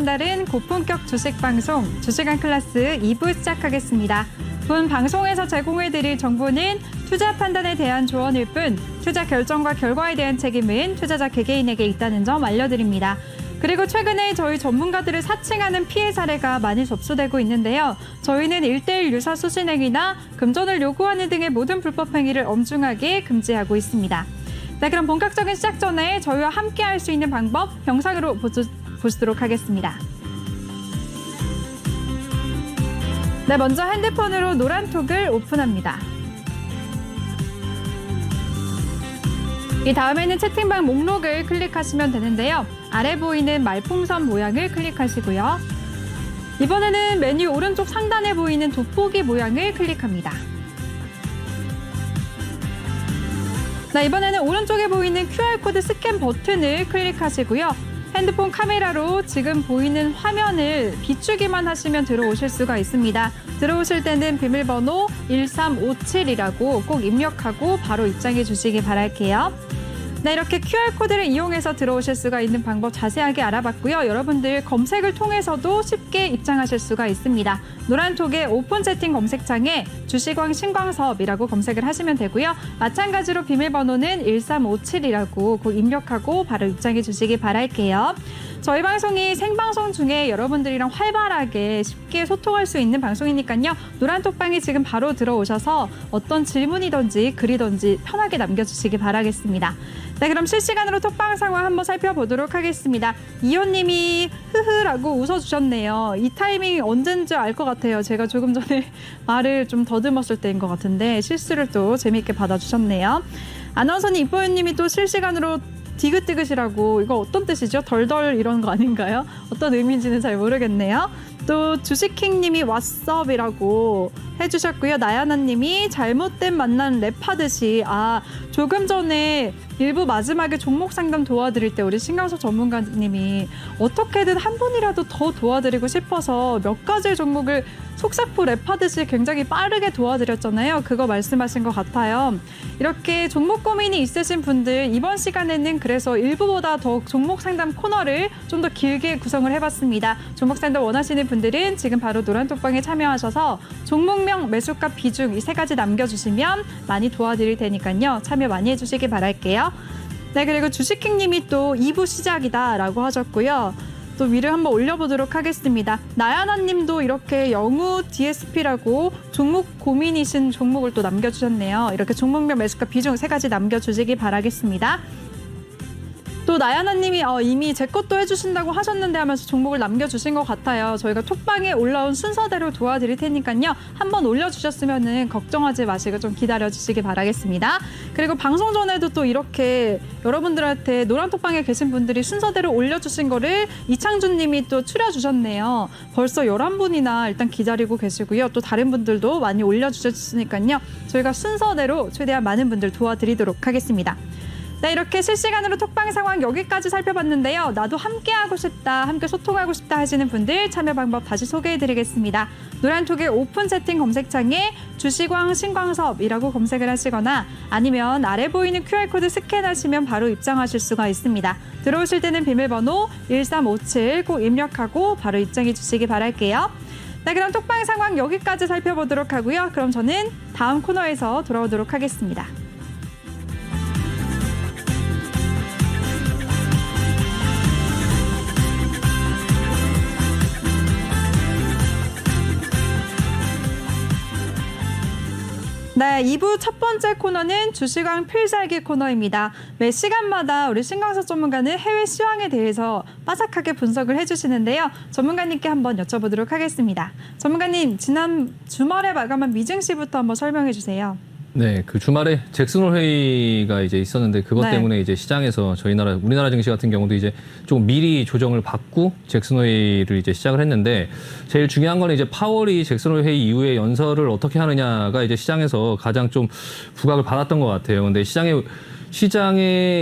남다른 고품격 주식 방송 주식왕 클래스 2부 시작하겠습니다. 본 방송에서 제공해드릴 정보는 투자 판단에 대한 조언일 뿐 투자 결정과 결과에 대한 책임은 투자자 개개인에게 있다는 점 알려드립니다. 그리고 최근에 저희 전문가들을 사칭하는 피해 사례가 많이 접수되고 있는데요. 저희는 1:1 유사 수신행위나 금전을 요구하는 등의 모든 불법 행위를 엄중하게 금지하고 있습니다. 네, 그럼 본격적인 시작 전에 저희와 함께 할 수 있는 방법 영상으로 보시도록 하겠습니다. 네, 먼저 핸드폰으로 노란톡을 오픈합니다. 이 다음에는 채팅방 목록을 클릭하시면 되는데요. 아래 보이는 말풍선 모양을 클릭하시고요. 이번에는 메뉴 오른쪽 상단에 보이는 돋보기 모양을 클릭합니다. 네, 이번에는 오른쪽에 보이는 QR코드 스캔 버튼을 클릭하시고요. 핸드폰 카메라로 지금 보이는 화면을 비추기만 하시면 들어오실 수가 있습니다. 들어오실 때는 비밀번호 1357이라고 꼭 입력하고 바로 입장해 주시기 바랄게요. 네, 이렇게 QR코드를 이용해서 들어오실 수가 있는 방법 자세하게 알아봤고요. 여러분들 검색을 통해서도 쉽게 입장하실 수가 있습니다. 노란톡의 오픈 채팅 검색창에 주식왕 신광섭이라고 검색을 하시면 되고요. 마찬가지로 비밀번호는 1357이라고 꼭 입력하고 바로 입장해 주시기 바랄게요. 저희 방송이 생방송 중에 여러분들이랑 활발하게 쉽게 소통할 수 있는 방송이니까요. 노란톡방에 지금 바로 들어오셔서 어떤 질문이든지 글이든지 편하게 남겨주시기 바라겠습니다. 네, 그럼 실시간으로 톡방 상황 한번 살펴보도록 하겠습니다. 이호님이 흐흐라고 웃어주셨네요. 이 타이밍이 언젠지 알 것 같아요. 제가 조금 전에 말을 좀 더듬었을 때인 것 같은데 실수를 또 재미있게 받아주셨네요. 아나운서님, 이뽀연님이 또 실시간으로 디귿디귿이라고 이거 어떤 뜻이죠? 덜덜 이런 거 아닌가요? 어떤 의미인지는 잘 모르겠네요. 또 주식킹님이 왓썹이라고 해주셨고요. 나야나님이 잘못된 만남 랩하듯이 조금 전에 일부 마지막에 종목 상담 도와드릴 때 우리 신광섭 전문가님이 어떻게든 한 분이라도 더 도와드리고 싶어서 몇 가지 종목을 속사포 랩하듯이 굉장히 빠르게 도와드렸잖아요. 그거 말씀하신 것 같아요. 이렇게 종목 고민이 있으신 분들 이번 시간에는 그래서 일부보다 더 종목 상담 코너를 좀 더 길게 구성을 해봤습니다. 종목 상담 원하시는 분들은 지금 바로 노란톡방에 참여하셔서 종목명, 매수가, 비중 이 3가지 남겨주시면 많이 도와드릴 테니까요. 참여 많이 해주시기 바랄게요. 네, 그리고 주식킹님이 또 2부 시작이다라고 하셨고요. 또 위를 한번 올려보도록 하겠습니다. 나야나님도 이렇게 영우 DSP라고 종목 고민이신 종목을 또 남겨주셨네요. 이렇게 종목명, 매수가, 비중 3가지 남겨주시기 바라겠습니다. 또 나야나님이 이미 제 것도 해주신다고 하셨는데 하면서 종목을 남겨주신 것 같아요. 저희가 톡방에 올라온 순서대로 도와드릴 테니까요. 한번 올려주셨으면 걱정하지 마시고 좀 기다려주시기 바라겠습니다. 그리고 방송 전에도 또 이렇게 여러분들한테 노란톡방에 계신 분들이 순서대로 올려주신 거를 이창준님이 또 추려주셨네요. 벌써 11분이나 일단 기다리고 계시고요. 또 다른 분들도 많이 올려주셨으니까요. 저희가 순서대로 최대한 많은 분들 도와드리도록 하겠습니다. 네, 이렇게 실시간으로 톡방 상황 여기까지 살펴봤는데요. 나도 함께하고 싶다, 함께 소통하고 싶다 하시는 분들 참여 방법 다시 소개해드리겠습니다. 노란톡의 오픈 채팅 검색창에 주식왕 신광섭이라고 검색을 하시거나 아니면 아래 보이는 QR코드 스캔하시면 바로 입장하실 수가 있습니다. 들어오실 때는 비밀번호 1357 꼭 입력하고 바로 입장해 주시기 바랄게요. 네, 그럼 톡방 상황 여기까지 살펴보도록 하고요. 그럼 저는 다음 코너에서 돌아오도록 하겠습니다. 네, 2부 첫 번째 코너는 주식왕 필살기 코너입니다. 매 시간마다 우리 신광섭 전문가는 해외 시황에 대해서 빠삭하게 분석을 해주시는데요. 전문가님께 한번 여쭤보도록 하겠습니다. 전문가님, 지난 주말에 마감한 미증시부터 한번 설명해 주세요. 네, 그 주말에 잭슨홀 회의가 이제 있었는데 그것 네. 때문에 이제 시장에서 우리나라 증시 같은 경우도 이제 조금 미리 조정을 받고 잭슨홀 회의를 이제 시작을 했는데 제일 중요한 거는 이제 파월이 잭슨홀 회의 이후에 연설을 어떻게 하느냐가 이제 시장에서 가장 좀 부각을 받았던 것 같아요. 근데 시장에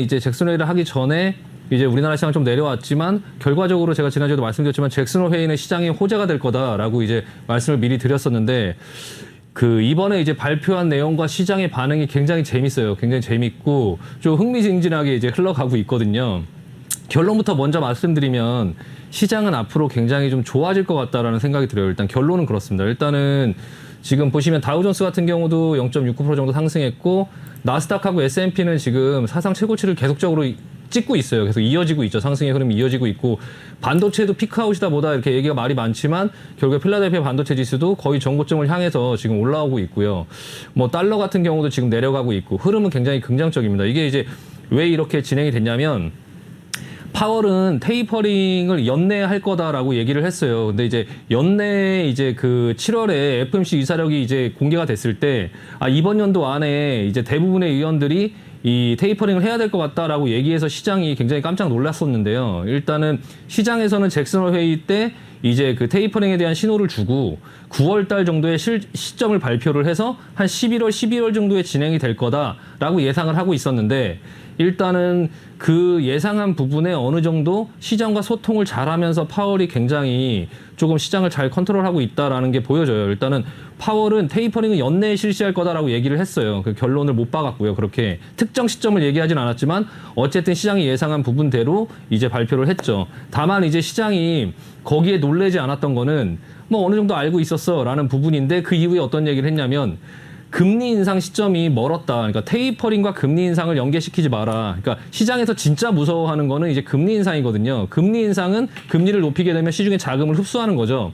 이제 잭슨홀 회의를 하기 전에 이제 우리나라 시장 좀 내려왔지만 결과적으로 제가 지난주에도 말씀드렸지만 잭슨홀 회의는 시장의 호재가 될 거다라고 이제 말씀을 미리 드렸었는데 이번에 이제 발표한 내용과 시장의 반응이 굉장히 재밌어요. 굉장히 재밌고 좀 흥미진진하게 이제 흘러가고 있거든요. 결론부터 먼저 말씀드리면 시장은 앞으로 굉장히 좀 좋아질 것 같다라는 생각이 들어요. 일단 결론은 그렇습니다. 일단은 지금 보시면 다우존스 같은 경우도 0.69% 정도 상승했고 나스닥하고 S&P는 지금 사상 최고치를 계속적으로 찍고 있어요. 계속 이어지고 있죠. 상승의 흐름이 이어지고 있고 반도체도 피크아웃이다 뭐다 이렇게 얘기가 말이 많지만 결국에 필라델피아 반도체 지수도 거의 정고점을 향해서 지금 올라오고 있고요. 뭐 달러 같은 경우도 지금 내려가고 있고 흐름은 굉장히 긍정적입니다. 이게 이제 왜 이렇게 진행이 됐냐면 파월은 테이퍼링을 연내할 거다라고 얘기를 했어요. 근데 이제 연내 이제 그 7월에 FOMC 이사력이 이제 공개가 됐을 때 이번 연도 안에 이제 대부분의 의원들이 이 테이퍼링을 해야 될 것 같다라고 얘기해서 시장이 굉장히 깜짝 놀랐었는데요. 일단은 시장에서는 잭슨홀 회의 때 이제 그 테이퍼링에 대한 신호를 주고 9월 달 정도의 시점을 발표를 해서 한 11월, 12월 정도에 진행이 될 거다라고 예상을 하고 있었는데 일단은 그 예상한 부분에 어느 정도 시장과 소통을 잘하면서 파월이 굉장히 조금 시장을 잘 컨트롤하고 있다라는 게 보여져요. 일단은 파월은 테이퍼링은 연내에 실시할 거다라고 얘기를 했어요. 그 결론을 못 박았고요. 그렇게 특정 시점을 얘기하진 않았지만 어쨌든 시장이 예상한 부분대로 이제 발표를 했죠. 다만 이제 시장이 거기에 놀라지 않았던 거는 뭐 어느 정도 알고 있었어라는 부분인데 그 이후에 어떤 얘기를 했냐면 금리 인상 시점이 멀었다. 그러니까 테이퍼링과 금리 인상을 연계시키지 마라. 그러니까 시장에서 진짜 무서워하는 거는 이제 금리 인상이거든요. 금리 인상은 금리를 높이게 되면 시중에 자금을 흡수하는 거죠.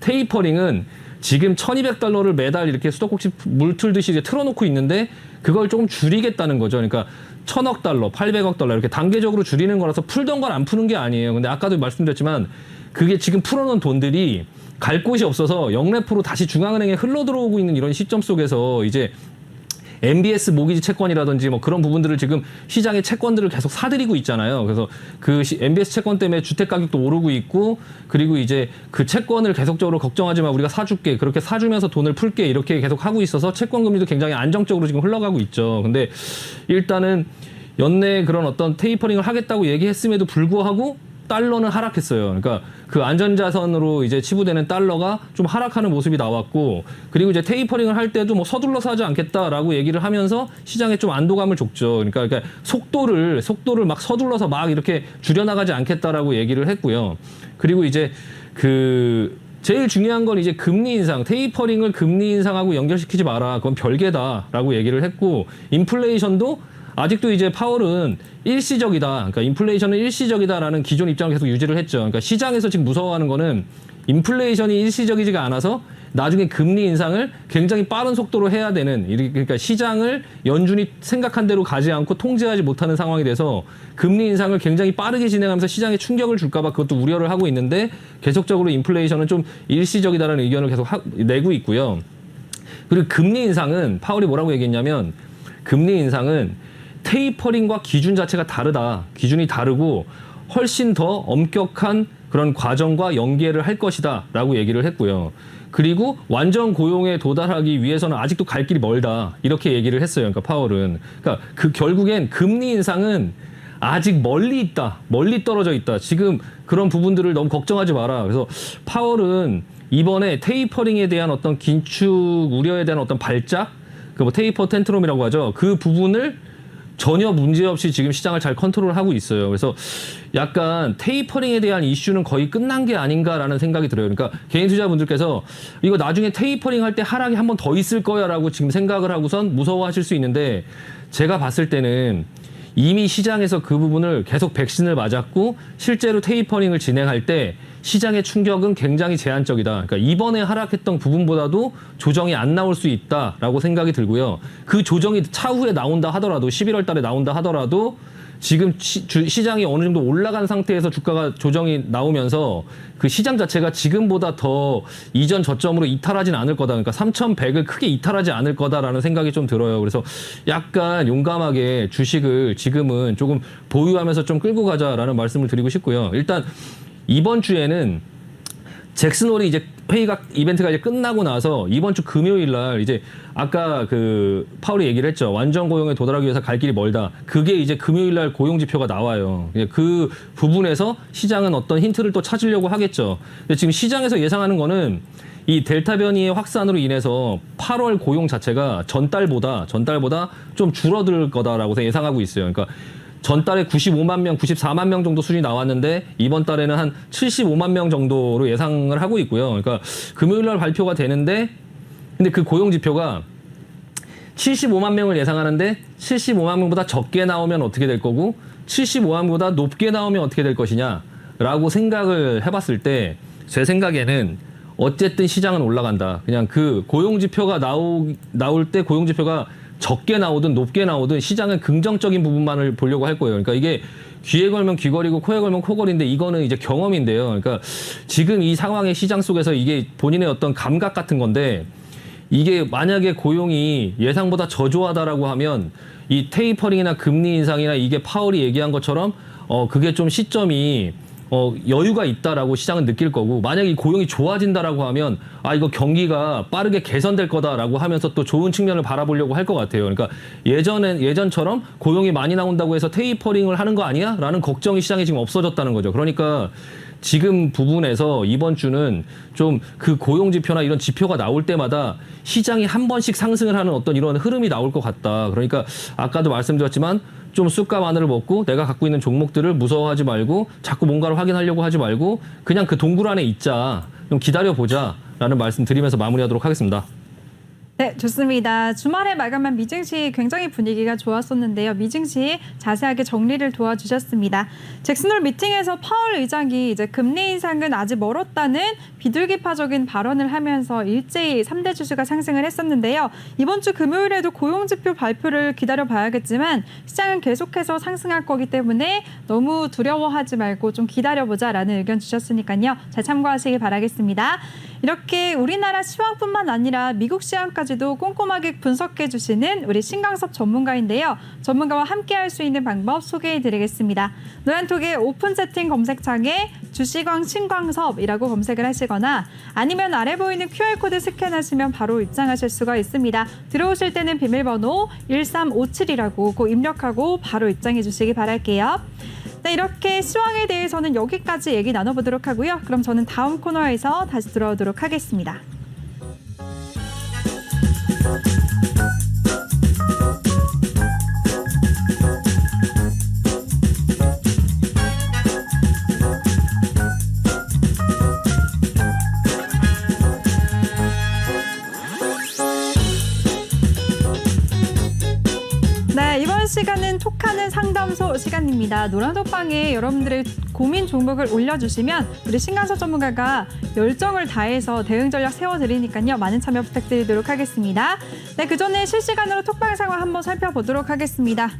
테이퍼링은 지금 1,200달러를 매달 이렇게 수도꼭지 물 틀듯이 이제 틀어놓고 있는데 그걸 조금 줄이겠다는 거죠. 그러니까 1,000억 달러, 800억 달러 이렇게 단계적으로 줄이는 거라서 풀던 걸 안 푸는 게 아니에요. 근데 아까도 말씀드렸지만 그게 지금 풀어놓은 돈들이 갈 곳이 없어서 영래포로 다시 중앙은행에 흘러 들어오고 있는 이런 시점 속에서 이제 MBS 모기지 채권이라든지 뭐 그런 부분들을 지금 시장의 채권들을 계속 사들이고 있잖아요. 그래서 그 MBS 채권 때문에 주택 가격도 오르고 있고 그리고 이제 그 채권을 계속적으로 걱정하지 마 우리가 사줄게 그렇게 사주면서 돈을 풀게 이렇게 계속 하고 있어서 채권 금리도 굉장히 안정적으로 지금 흘러가고 있죠. 근데 일단은 연내에 그런 어떤 테이퍼링을 하겠다고 얘기했음에도 불구하고 달러는 하락했어요. 그러니까 그 안전자산으로 이제 치부되는 달러가 좀 하락하는 모습이 나왔고 그리고 이제 테이퍼링을 할 때도 뭐 서둘러서 하지 않겠다라고 얘기를 하면서 시장에 좀 안도감을 줬죠. 그러니까 속도를 막 서둘러서 막 이렇게 줄여나가지 않겠다라고 얘기를 했고요. 그리고 이제 그 제일 중요한 건 이제 금리 인상, 테이퍼링을 금리 인상하고 연결시키지 마라. 그건 별개다라고 얘기를 했고 인플레이션도 아직도 이제 파월은 일시적이다. 그러니까 인플레이션은 일시적이다라는 기존 입장을 계속 유지를 했죠. 그러니까 시장에서 지금 무서워하는 거는 인플레이션이 일시적이지가 않아서 나중에 금리 인상을 굉장히 빠른 속도로 해야 되는 그러니까 시장을 연준이 생각한 대로 가지 않고 통제하지 못하는 상황이 돼서 금리 인상을 굉장히 빠르게 진행하면서 시장에 충격을 줄까 봐 그것도 우려를 하고 있는데 계속적으로 인플레이션은 좀 일시적이다라는 의견을 계속 내고 있고요. 그리고 금리 인상은 파월이 뭐라고 얘기했냐면 금리 인상은 테이퍼링과 기준 자체가 다르다. 기준이 다르고 훨씬 더 엄격한 그런 과정과 연계를 할 것이다 라고 얘기를 했고요. 그리고 완전 고용에 도달하기 위해서는 아직도 갈 길이 멀다. 이렇게 얘기를 했어요. 그러니까 파월은. 그러니까 그 결국엔 금리 인상은 아직 멀리 있다. 멀리 떨어져 있다. 지금 그런 부분들을 너무 걱정하지 마라. 그래서 파월은 이번에 테이퍼링에 대한 어떤 긴축 우려에 대한 어떤 발작, 그 뭐 테이퍼 텐트럼이라고 하죠. 그 부분을 전혀 문제없이 지금 시장을 잘 컨트롤하고 있어요. 그래서 약간 테이퍼링에 대한 이슈는 거의 끝난 게 아닌가라는 생각이 들어요. 그러니까 개인 투자분들께서 이거 나중에 테이퍼링 할 때 하락이 한 번 더 있을 거야라고 지금 생각을 하고선 무서워하실 수 있는데 제가 봤을 때는 이미 시장에서 그 부분을 계속 백신을 맞았고 실제로 테이퍼링을 진행할 때 시장의 충격은 굉장히 제한적이다. 그러니까 이번에 하락했던 부분보다도 조정이 안 나올 수 있다라고 생각이 들고요. 그 조정이 차후에 나온다 하더라도 11월 달에 나온다 하더라도 지금 시장이 어느 정도 올라간 상태에서 주가가 조정이 나오면서 그 시장 자체가 지금보다 더 이전 저점으로 이탈하진 않을 거다. 그러니까 3,100을 크게 이탈하지 않을 거다라는 생각이 좀 들어요. 그래서 약간 용감하게 주식을 지금은 조금 보유하면서 좀 끌고 가자라는 말씀을 드리고 싶고요. 일단 이번 주에는 잭슨홀이 이제 회의가 이벤트가 이제 끝나고 나서 이번 주 금요일 날 이제 아까 그 파월이 얘기를 했죠. 완전 고용에 도달하기 위해서 갈 길이 멀다. 그게 이제 금요일 날 고용 지표가 나와요. 그 부분에서 시장은 어떤 힌트를 또 찾으려고 하겠죠. 근데 지금 시장에서 예상하는 거는 이 델타 변이의 확산으로 인해서 8월 고용 자체가 전달보다 좀 줄어들 거다라고 예상하고 있어요. 그러니까 전달에 95만 명, 94만 명 정도 수준이 나왔는데 이번 달에는 한 75만 명 정도로 예상을 하고 있고요. 그러니까 금요일 날 발표가 되는데 근데 그 고용 지표가 75만 명을 예상하는데 75만 명보다 적게 나오면 어떻게 될 거고 75만 명보다 높게 나오면 어떻게 될 것이냐라고 생각을 해봤을 때 제 생각에는 어쨌든 시장은 올라간다. 그냥 그 고용 지표가 나올 때 고용 지표가 적게 나오든 높게 나오든 시장은 긍정적인 부분만을 보려고 할 거예요. 그러니까 이게 귀에 걸면 귀걸이고 코에 걸면 코걸이인데 이거는 이제 경험인데요. 그러니까 지금 이 상황의 시장 속에서 이게 본인의 어떤 감각 같은 건데 이게 만약에 고용이 예상보다 저조하다라고 하면 이 테이퍼링이나 금리 인상이나 이게 파월이 얘기한 것처럼 그게 좀 시점이 여유가 있다라고 시장은 느낄 거고 만약에 이 고용이 좋아진다라고 하면 이거 경기가 빠르게 개선될 거다라고 하면서 또 좋은 측면을 바라보려고 할 것 같아요. 그러니까 예전처럼 고용이 많이 나온다고 해서 테이퍼링을 하는 거 아니야? 라는 걱정이 시장에 지금 없어졌다는 거죠. 그러니까 지금 부분에서 이번 주는 좀 그 고용 지표나 이런 지표가 나올 때마다 시장이 한 번씩 상승을 하는 어떤 이런 흐름이 나올 것 같다. 그러니까 아까도 말씀드렸지만 좀 쑥과 마늘을 먹고 내가 갖고 있는 종목들을 무서워하지 말고 자꾸 뭔가를 확인하려고 하지 말고 그냥 그 동굴 안에 있자. 좀 기다려보자라는 말씀 드리면서 마무리하도록 하겠습니다. 네, 좋습니다. 주말에 마감한 미증시 굉장히 분위기가 좋았었는데요. 미증시 자세하게 정리를 도와주셨습니다. 잭슨홀 미팅에서 파월 의장이 이제 금리 인상은 아직 멀었다는 비둘기파적인 발언을 하면서 일제히 3대 지수가 상승을 했었는데요. 이번 주 금요일에도 고용지표 발표를 기다려봐야겠지만 시장은 계속해서 상승할 거기 때문에 너무 두려워하지 말고 좀 기다려보자라는 의견 주셨으니까요. 잘 참고하시기 바라겠습니다. 이렇게 우리나라 시황뿐만 아니라 미국 시황까지도 꼼꼼하게 분석해 주시는 우리 신광섭 전문가인데요. 전문가와 함께할 수 있는 방법 소개해드리겠습니다. 노란톡의 오픈 채팅 검색창에 주시광 신광섭이라고 검색을 하시거나 아니면 아래 보이는 QR코드 스캔하시면 바로 입장하실 수가 있습니다. 들어오실 때는 비밀번호 1357이라고 꼭 입력하고 바로 입장해 주시기 바랄게요. 네, 이렇게 시황에 대해서는 여기까지 얘기 나눠보도록 하고요. 그럼 저는 다음 코너에서 다시 돌아오도록 하겠습니다. 네, 이번 시간은 톡하는 상담소 시간입니다. 노란톡방에 여러분들의 고민 종목을 올려주시면 우리 신광섭 전문가가 열정을 다해서 대응 전략 세워드리니까요. 많은 참여 부탁드리도록 하겠습니다. 네, 그 전에 실시간으로 톡방 상황 한번 살펴보도록 하겠습니다.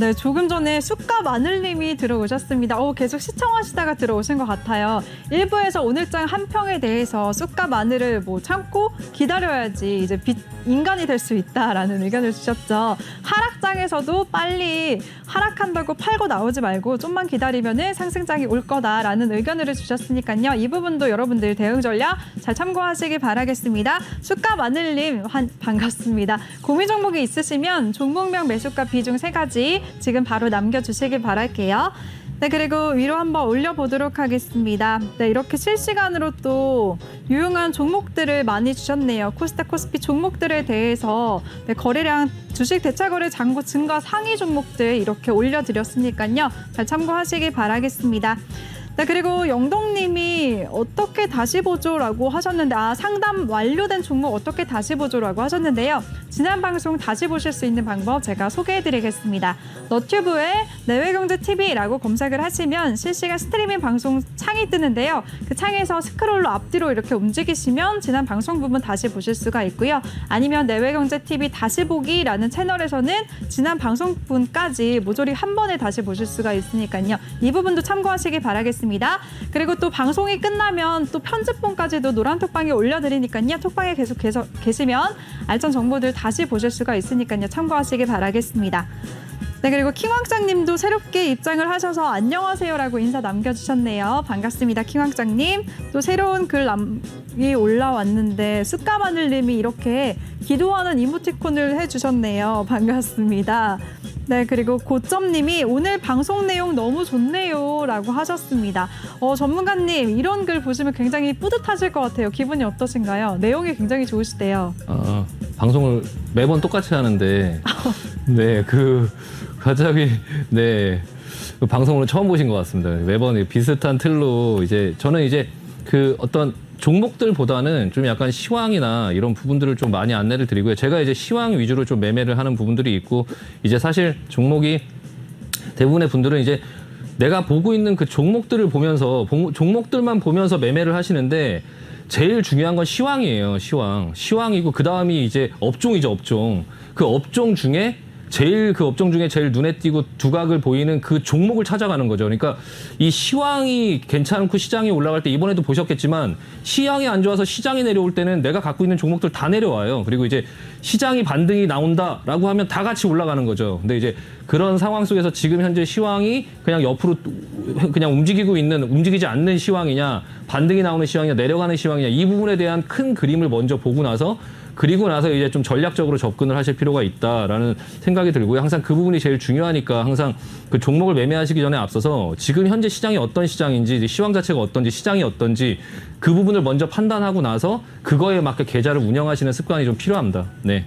네, 조금 전에 쑥과 마늘님이 들어오셨습니다. 계속 시청하시다가 들어오신 것 같아요. 1부에서 오늘장 한 평에 대해서 쑥과 마늘을 참고 기다려야지 이제 인간이 될 수 있다라는 의견을 주셨죠. 하락장에서도 빨리 하락한다고 팔고 나오지 말고 좀만 기다리면은 상승장이 올 거다라는 의견을 주셨으니까요. 이 부분도 여러분들 대응 전략 잘 참고하시기 바라겠습니다. 쑥과 마늘님 반갑습니다. 고민 종목이 있으시면 종목명, 매수가, 비중 3가지 지금 바로 남겨주시길 바랄게요. 네, 그리고 위로 한번 올려보도록 하겠습니다. 네, 이렇게 실시간으로 또 유용한 종목들을 많이 주셨네요. 코스닥, 코스피 종목들에 대해서 거래량, 주식 대차거래 잔고 증가 상위 종목들 이렇게 올려드렸으니까요. 잘 참고하시길 바라겠습니다. 네, 그리고 영동님이 어떻게 다시 보조라고 하셨는데 상담 완료된 종목 어떻게 다시 보조라고 하셨는데요. 지난 방송 다시 보실 수 있는 방법 제가 소개해드리겠습니다. 너튜브에 내외경제TV라고 검색을 하시면 실시간 스트리밍 방송 창이 뜨는데요. 그 창에서 스크롤로 앞뒤로 이렇게 움직이시면 지난 방송 부분 다시 보실 수가 있고요. 아니면 내외경제TV 다시 보기라는 채널에서는 지난 방송분까지 모조리 한 번에 다시 보실 수가 있으니까요. 이 부분도 참고하시기 바라겠습니다. 그리고 또 방송이 끝나면 또 편집본까지도 노란톡방에 올려드리니까요. 톡방에 계속 계시면 알찬 정보들 다시 보실 수가 있으니까요. 참고하시기 바라겠습니다. 네, 그리고 킹왕짱님도 새롭게 입장을 하셔서 안녕하세요라고 인사 남겨주셨네요. 반갑습니다, 킹왕짱님. 또 새로운 글이 올라왔는데 쑥가마늘님이 이렇게 기도하는 이모티콘을 해주셨네요. 반갑습니다. 네, 그리고 고점님이 오늘 방송 내용 너무 좋네요 라고 하셨습니다. 전문가님 이런 글 보시면 굉장히 뿌듯하실 것 같아요. 기분이 어떠신가요? 내용이 굉장히 좋으시대요. 방송을 매번 똑같이 하는데 네, 갑자기 네 방송을 처음 보신 것 같습니다. 매번 비슷한 틀로 이제 저는 이제 그 어떤 종목들보다는 좀 약간 시황이나 이런 부분들을 좀 많이 안내를 드리고요. 제가 이제 시황 위주로 좀 매매를 하는 부분들이 있고 이제 사실 종목이 대부분의 분들은 이제 내가 보고 있는 그 종목들을 보면서 종목들만 보면서 매매를 하시는데 제일 중요한 건 시황이에요. 시황이고 그 다음이 이제 업종이죠. 업종. 그 업종 중에 제일 눈에 띄고 두각을 보이는 그 종목을 찾아가는 거죠. 그러니까 이 시황이 괜찮고 시장이 올라갈 때 이번에도 보셨겠지만 시황이 안 좋아서 시장이 내려올 때는 내가 갖고 있는 종목들 다 내려와요. 그리고 이제 시장이 반등이 나온다라고 하면 다 같이 올라가는 거죠. 근데 이제 그런 상황 속에서 지금 현재 시황이 그냥 옆으로 그냥 움직이지 않는 시황이냐, 반등이 나오는 시황이냐, 내려가는 시황이냐 이 부분에 대한 큰 그림을 먼저 보고 나서 그리고 나서 이제 좀 전략적으로 접근을 하실 필요가 있다라는 생각이 들고요. 항상 그 부분이 제일 중요하니까 항상 그 종목을 매매하시기 전에 앞서서 지금 현재 시장이 어떤 시장인지, 시황 자체가 어떤지, 시장이 어떤지 그 부분을 먼저 판단하고 나서 그거에 맞게 계좌를 운영하시는 습관이 좀 필요합니다. 네.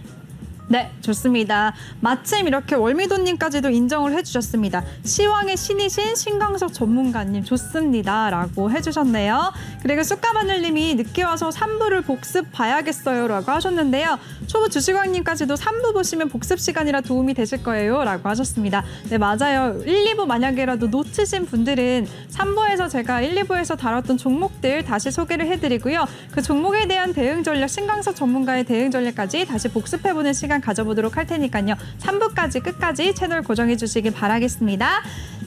네, 좋습니다. 마침 이렇게 월미도님까지도 인정을 해주셨습니다. 시황의 신이신 신강석 전문가님 좋습니다 라고 해주셨네요. 그리고 쑥가마늘님이 늦게 와서 3부를 복습 봐야겠어요 라고 하셨는데요. 초보 주식왕님까지도 3부 보시면 복습 시간이라 도움이 되실 거예요 라고 하셨습니다. 네, 맞아요. 1, 2부 만약에라도 놓치신 분들은 3부에서 제가 1, 2부에서 다뤘던 종목들 다시 소개를 해드리고요. 그 종목에 대한 대응 전략, 신강석 전문가의 대응 전략까지 다시 복습해보는 시간 가져보도록 할 테니까요. 3부까지 끝까지 채널 고정해 주시길 바라겠습니다.